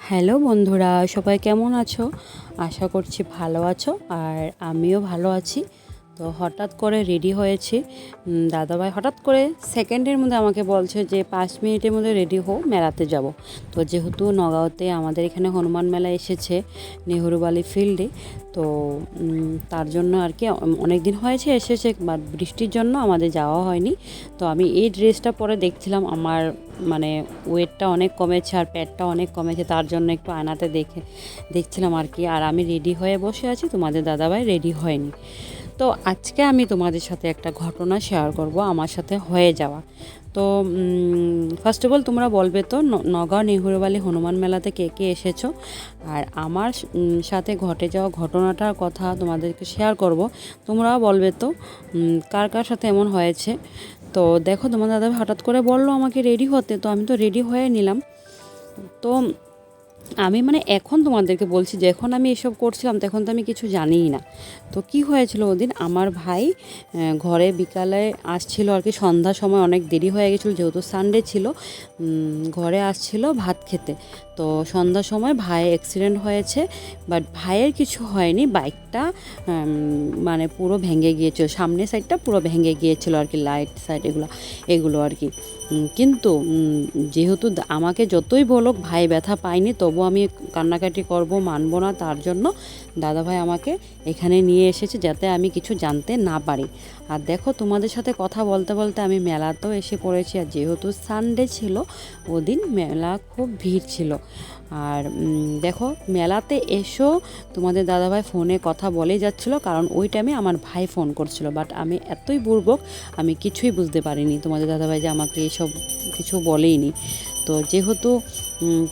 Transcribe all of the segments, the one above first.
Hello বন্ধুরা, সবাই কেমন আছো? আশা করছি ভালো আছো, আর আমিও ভালো আছি। তো হঠাৎ করে রেডি হয়েছি। দাদাভাই হঠাৎ করে সেকেন্ডের মধ্যে আমাকে বলছে যে 5 মিনিটের মধ্যে রেডি হও, মেলাতে যাব। তো যেহেতু নগাঁওতে আমাদের এখানে হনুমান মেলা এসেছে নেহরুবালি ফিল্ডে, তো তার জন্য আর কি অনেক দিন হয়েছে এসেছে, বাট বৃষ্টির জন্য আমাদের যাওয়া হয়নি। তো আমি এই ড্রেসটা পরে দেখছিলাম, আমার মানে ওয়েটটা অনেক কমেছে আর পেটটা অনেক কমেছে, তার জন্য একটু আয়নাতে দেখছিলাম আর কি। আর আমি রেডি হয়ে বসে আছি, তোমাদের দাদাভাই রেডি হয়নি। তো আজকে আমি তোমাদের সাথে একটা ঘটনা শেয়ার করব আমার সাথে হয়ে যাওয়া। তো ফার্স্ট অফ অল তোমরা বলবে তো নগাঁও নেহরুবালি হনুমান মেলাতে কে কে এসেছো, আর আমার সাথে ঘটে যাওয়া ঘটনাটার কথা তোমাদেরকে শেয়ার করব। তোমরাও বলবে তো কার কার সাথে এমন হয়েছে। তো দেখো, তোমার দাদা হঠাৎ করে বললো আমাকে রেডি হতে, তো আমি তো রেডি হয়ে নিলাম। তো আমি মানে এখন তোমাদেরকে বলছি, যখন আমি এসব করছিলাম তখন তো আমি কিছু জানিই না। তো কি হয়েছিল ওদিন, আমার ভাই ঘরে বিকালে আসছিল আর কি, সন্ধ্যার সময় অনেক দেরি হয়ে গেছিলো যেহেতু সানডে ছিল। ঘরে আসছিল ভাত খেতে। তো সন্ধ্যার সময় ভাই অ্যাক্সিডেন্ট হয়েছে, বাট ভাইয়ের কিছু হয়নি, বাইকটা মানে পুরো ভেঙে গিয়েছিল, সামনের সাইডটা পুরো ভেঙে গিয়েছিল আর কি, লাইট সাইড এগুলো আর কি। কিন্তু যেহেতু আমাকে যতই বলুক ভাই ব্যথা পায়নি, তবু আমি কান্নাকাটি করব, মানবো না। তার জন্য দাদাভাই আমাকে এখানে নিয়ে এসেছে যাতে আমি কিছু জানতে না পারি। আর দেখো, তোমাদের সাথে কথা বলতে বলতে আমি মেলাতেও এসে পড়েছি, আর যেহেতু সানডে ছিল ওদিন মেলা খুব ভিড় ছিল। আর দেখো, মেলাতে এসো তোমাদের দাদাভাই ফোনে কথা বলেই যাচ্ছিলো, কারণ ওই টাইমে আমার ভাই ফোন করছিল। বাট আমি এতই বুর্বক, আমি কিছুই বুঝতে পারিনি তোমাদের দাদাভাই যে আমাকে এসব কিছু বলেইনি। তো যেহেতু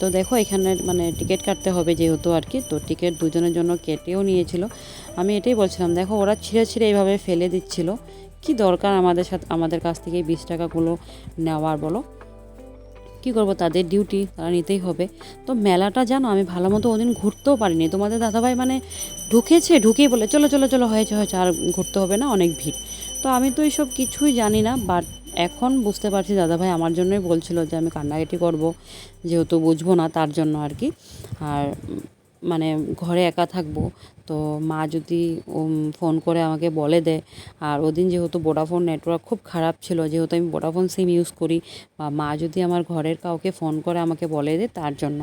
তো দেখো, এখানে মানে টিকিট কাটতে হবে যেহেতু আর কি, তো টিকিট দুজনের জন্য কেটেও নিয়েছিল। আমি এটাই বলছিলাম, দেখো ওরা ছিঁড়ে ছিঁড়ে এইভাবে ফেলে দিচ্ছিল, কি দরকার আমাদের কাছ থেকে 20 টাকাগুলো নেওয়ার, বলো? কী করবো, তাদের ডিউটি, তারা নিতেই হবে। তো মেলাটা জানো, আমি ভালো মতো ওদিন ঘুরতেও পারিনি। তোমাদের দাদাভাই মানে ঢুকেই বলে চলো চলো চলো, হয়েছে হয়েছে, আর ঘুরতে হবে না, অনেক ভিড়। তো আমি তো এইসব কিছুই জানি না, বাট এখন বুঝতে পারছি দাদাভাই আমার জন্যই বলছিল যে আমি কান্নাকাটি করব, যেহেতু বুঝবো না তার জন্য আর কি। আর মানে ঘরে একা থাকবো, তো মা যদি ফোন করে আমাকে বলে দেয়। আর ওদিন যেহেতু ভোডাফোন নেটওয়ার্ক খুব খারাপ ছিল, যেহেতু আমি ভোডাফোন সিম ইউজ করি, বা মা যদি আমার ঘরের কাউকে ফোন করে আমাকে বলে দেয়, তার জন্য।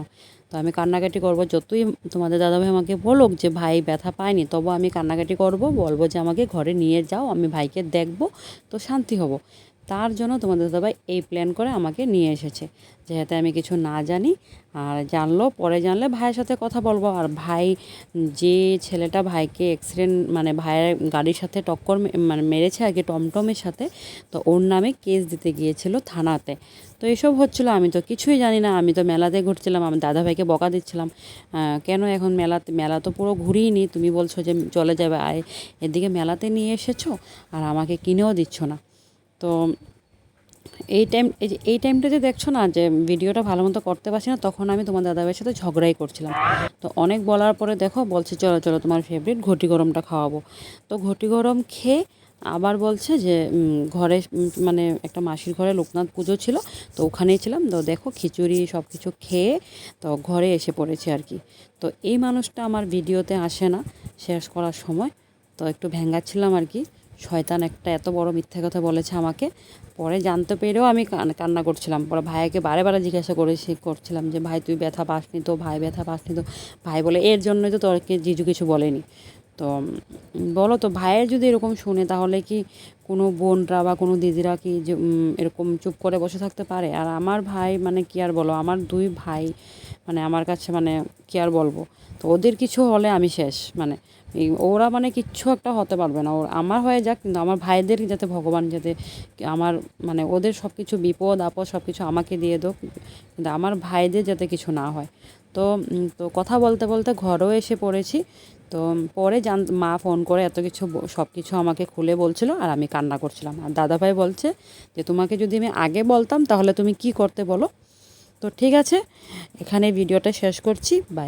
তো আমি কান্নাকাটি করব, যতই তোমাদের দাদাভাই আমাকে বলুক যে ভাই ব্যথা পায়নি, তবু আমি কান্নাকাটি করব, বলবো যে আমাকে ঘরে নিয়ে যাও, আমি ভাইকে দেখব, তো শান্তি হব। তার জন্য তোমাদের দাদাভাই এই প্ল্যান করে আমাকে নিয়ে এসেছে, যেহেতু আমি কিছু না জানি। আর পরে জানলে ভাইয়ের সাথে কথা বলবো। আর ভাই, যে ছেলেটা ভাইকে অ্যাক্সিডেন্ট মানে ভাইয়ের গাড়ির সাথে টক্কর মানে মেরেছে আর কি, টমটমের সাথে, তো ওর নামে কেস দিতে গিয়েছিল থানাতে। তো এসব হচ্ছিলো, আমি তো কিছুই জানি না, আমি তো মেলাতে ঘুরছিলাম, আমি দাদাভাইকে বকা দিচ্ছিলাম, কেন এখন মেলা তো পুরো ঘুরিয়ে নি, তুমি বলছো যে চলে যাবে, আয় এদিকে মেলাতে নিয়ে এসেছো আর আমাকে কিনেও দিচ্ছ না। তো এই টাইমটা যে দেখছো না, যে ভিডিওটা ভালো মতো করতে পারছি না, তখন আমি তোমার দাদাভাইয়ের সাথে ঝগড়াই করছিলাম। তো অনেক বলার পরে দেখো বলছে চলো চলো, তোমার ফেভারিট ঘটি গরমটা খাওয়াবো। তো ঘটি গরম খেয়ে আবার বলছে যে ঘরে মানে একটা মাসির ঘরে লোকনাথ পুজো ছিল, তো ওখানেই ছিলাম। তো দেখো খিচুড়ি সব কিছু খেয়ে তো ঘরে এসে পড়েছে আর কি। তো এই মানুষটা আমার ভিডিওতে আসে না শেষ করার সময়, তো একটু ভেঙ্গাচ্ছিলাম আর কি। শয়তান একটা, এত বড় মিথ্যা কথা বলেছে আমাকে। পরে জানতে পেরেও আমি কান্না করছিলাম, পরে ভাইয়াকে বারে বারে জিজ্ঞাসা করছিলাম যে ভাই তুই ব্যথা পাসনি তো, ভাই ব্যথা পাসনি তো? ভাই বলে এর জন্যই তো তোরকে জিজু কিছু বলেনি। তো বলো তো, ভাইয়ের যদি এরকম শুনে, তাহলে কি কোনো বোনরা বা কোনো দিদিরা কি যে এরকম চুপ করে বসে থাকতে পারে? আর আমার ভাই মানে কি আর বলো, আমার 2 ভাই মানে আমার কাছে মানে কি আর বলবো। তো ওদের কিছু হলে আমি শেষ, মানে ওরা মানে কিচ্ছু একটা হতে পারবে না, আমার হয়ে যাক, কিন্তু আমার ভাইদের যাতে ভগবান যাতে আমার মানে ওদের সব কিছু বিপদ আপদ সব কিছু আমাকে দিয়ে দোক, কিন্তু আমার ভাইদের যাতে কিছু না হয়। তো তো কথা বলতে বলতে ঘরেও এসে পড়েছি। তো পরে মা ফোন করে এত কিছু সব কিছু আমাকে খুলে বলছিল, আর আমি কান্না করছিলাম। আর দাদাভাই বলছে যে তোমাকে যদি আমি আগে বলতাম তাহলে তুমি কি করতে, বলো? তো ঠিক আছে, এখানে ভিডিওটা শেষ করছি, বাই।